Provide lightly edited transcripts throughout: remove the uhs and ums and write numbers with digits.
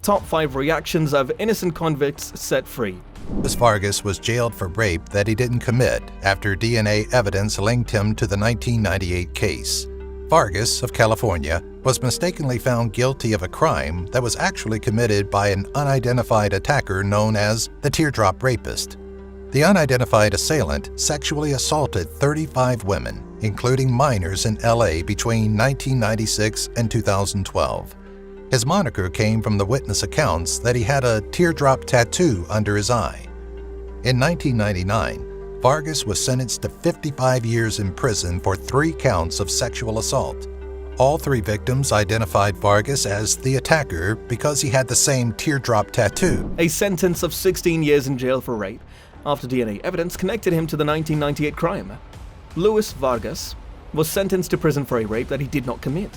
Top 5 reactions of innocent convicts set free. Vargas was jailed for rape that he didn't commit after DNA evidence linked him to the 1998 case. Vargas of California was mistakenly found guilty of a crime that was actually committed by an unidentified attacker known as the teardrop rapist. The unidentified assailant sexually assaulted 35 women, including minors in LA between 1996 and 2012. His moniker came from the witness accounts that he had a teardrop tattoo under his eye. In 1999, Vargas was sentenced to 55 years in prison for 3 counts of sexual assault. All 3 victims identified Vargas as the attacker because he had the same teardrop tattoo. A sentence of 16 years in jail for rape, after DNA evidence connected him to the 1998 crime. Luis Vargas was sentenced to prison for a rape that he did not commit.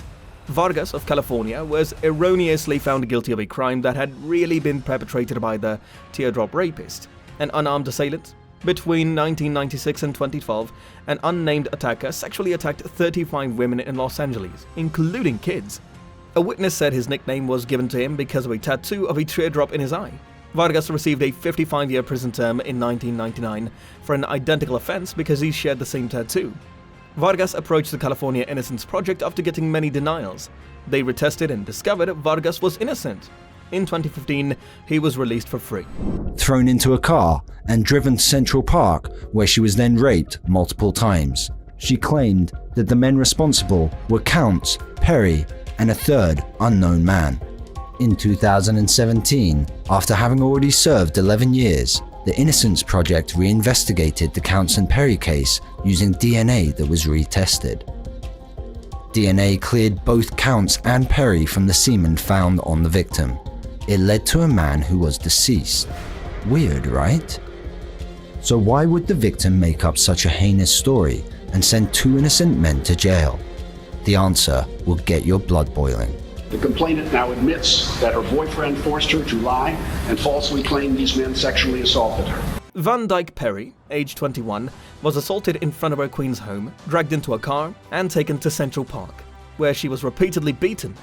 Vargas of California was erroneously found guilty of a crime that had really been perpetrated by the teardrop rapist, an unarmed assailant. Between 1996 and 2012, an unnamed attacker sexually attacked 35 women in Los Angeles, including kids. A witness said his nickname was given to him because of a tattoo of a teardrop in his eye. Vargas received a 55-year prison term in 1999 for an identical offense because he shared the same tattoo. Vargas approached the California Innocence Project after getting many denials. They retested and discovered Vargas was innocent. In 2015, he was released for free. Thrown into a car and driven to Central Park, where she was then raped multiple times. She claimed that the men responsible were Counts, Perry, and a third unknown man. In 2017, after having already served 11 years, the Innocence Project reinvestigated the Counts and Perry case using DNA that was retested. DNA cleared both Counts and Perry from the semen found on the victim. It led to a man who was deceased. Weird, right? So why would the victim make up such a heinous story and send 2 innocent men to jail? The answer will get your blood boiling. The complainant now admits that her boyfriend forced her to lie and falsely claim these men sexually assaulted her. Van Dyke Perry, age 21, was assaulted in front of her Queens home, dragged into a car, and taken to Central Park, where she was repeatedly beaten.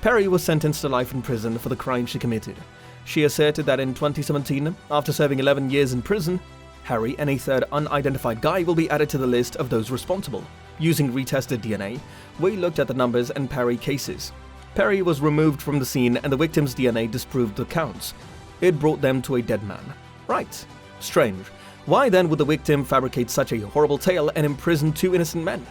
Perry was sentenced to life in prison for the crime she committed. She asserted that in 2017, after serving 11 years in prison, Harry and a third unidentified guy will be added to the list of those responsible. Using retested DNA, we looked at the numbers and Perry cases. Perry was removed from the scene and the victim's DNA disproved the counts. It brought them to a dead man. Right. Strange. Why then would the victim fabricate such a horrible tale and imprison 2 innocent men?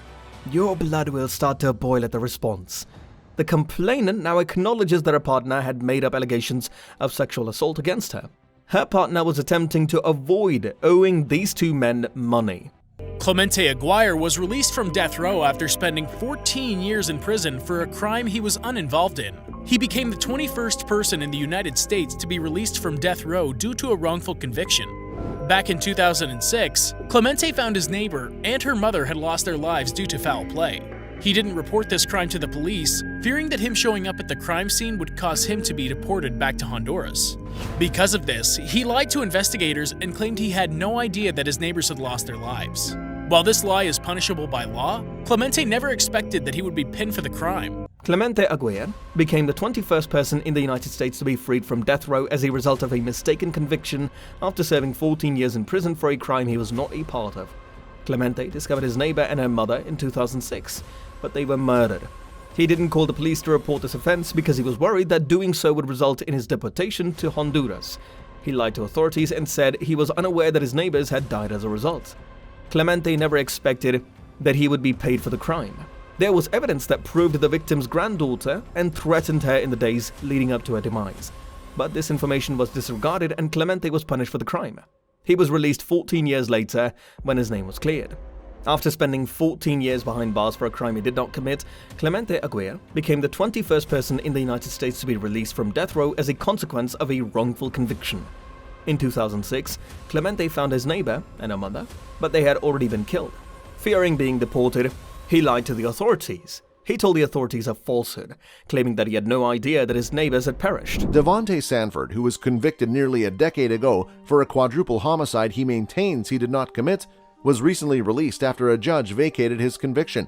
Your blood will start to boil at the response. The complainant now acknowledges that her partner had made up allegations of sexual assault against her. Her partner was attempting to avoid owing these 2 men money. Clemente Aguirre was released from death row after spending 14 years in prison for a crime he was uninvolved in. He became the 21st person in the United States to be released from death row due to a wrongful conviction. Back in 2006, Clemente found his neighbor and her mother had lost their lives due to foul play. He didn't report this crime to the police, fearing that him showing up at the crime scene would cause him to be deported back to Honduras. Because of this, he lied to investigators and claimed he had no idea that his neighbors had lost their lives. While this lie is punishable by law, Clemente never expected that he would be pinned for the crime. Clemente Aguirre became the 21st person in the United States to be freed from death row as a result of a mistaken conviction after serving 14 years in prison for a crime he was not a part of. Clemente discovered his neighbor and her mother in 2006, but they were murdered. He didn't call the police to report this offense because he was worried that doing so would result in his deportation to Honduras. He lied to authorities and said he was unaware that his neighbors had died as a result. Clemente never expected that he would be paid for the crime. There was evidence that proved the victim's granddaughter and threatened her in the days leading up to her demise. But this information was disregarded and Clemente was punished for the crime. He was released 14 years later when his name was cleared. After spending 14 years behind bars for a crime he did not commit, Clemente Aguirre became the 21st person in the United States to be released from death row as a consequence of a wrongful conviction. In 2006, Clemente found his neighbor and her mother, but they had already been killed. Fearing being deported, he lied to the authorities. He told the authorities a falsehood, claiming that he had no idea that his neighbors had perished. Devontae Sanford, who was convicted nearly a decade ago for a quadruple homicide he maintains he did not commit, was recently released after a judge vacated his conviction.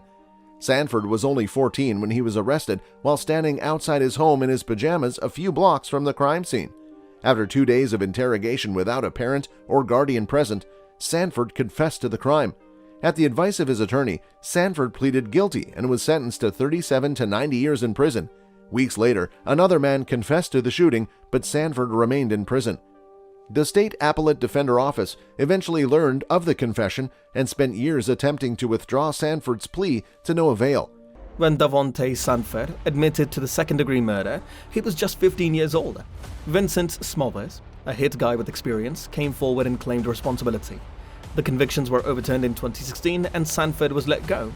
Sanford was only 14 when he was arrested while standing outside his home in his pajamas a few blocks from the crime scene. After 2 days of interrogation without a parent or guardian present, Sanford confessed to the crime. At the advice of his attorney, Sanford pleaded guilty and was sentenced to 37 to 90 years in prison. Weeks later, another man confessed to the shooting, but Sanford remained in prison. The State Appellate Defender Office eventually learned of the confession and spent years attempting to withdraw Sanford's plea to no avail. When Davonte Sanford admitted to the second-degree murder, he was just 15 years old. Vincent Smothers, a hit guy with experience, came forward and claimed responsibility. The convictions were overturned in 2016 and Sanford was let go.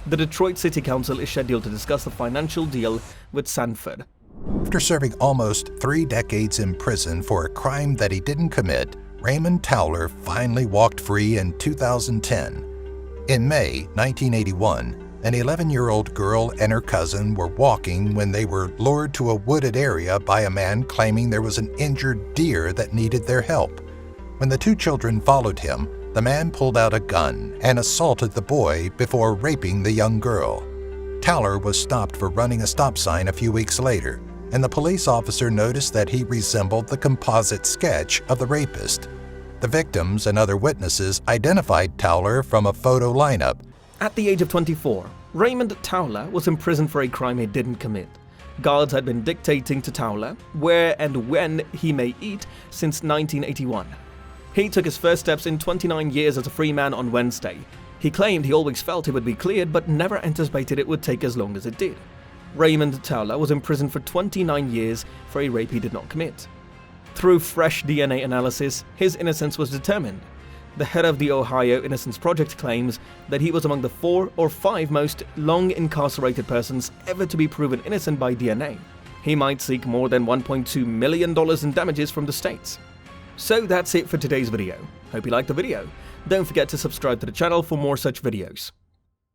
The Detroit City Council is scheduled to discuss the financial deal with Sanford. After serving almost 3 decades in prison for a crime that he didn't commit, Raymond Towler finally walked free in 2010. In May 1981, an 11-year-old girl and her cousin were walking when they were lured to a wooded area by a man claiming there was an injured deer that needed their help. When the 2 children followed him, the man pulled out a gun and assaulted the boy before raping the young girl. Towler was stopped for running a stop sign a few weeks later, and the police officer noticed that he resembled the composite sketch of the rapist. The victims and other witnesses identified Towler from a photo lineup. At the age of 24, Raymond Towler was in prison for a crime he didn't commit. Guards had been dictating to Towler where and when he may eat since 1981. He took his first steps in 29 years as a free man on Wednesday. He claimed he always felt he would be cleared, but never anticipated it would take as long as it did. Raymond Towler was in prison for 29 years for a rape he did not commit. Through fresh DNA analysis, his innocence was determined. The head of the Ohio Innocence Project claims that he was among the 4 or 5 most long incarcerated persons ever to be proven innocent by DNA. He might seek more than $1.2 million in damages from the states. So that's it for today's video. Hope you liked the video. Don't forget to subscribe to the channel for more such videos.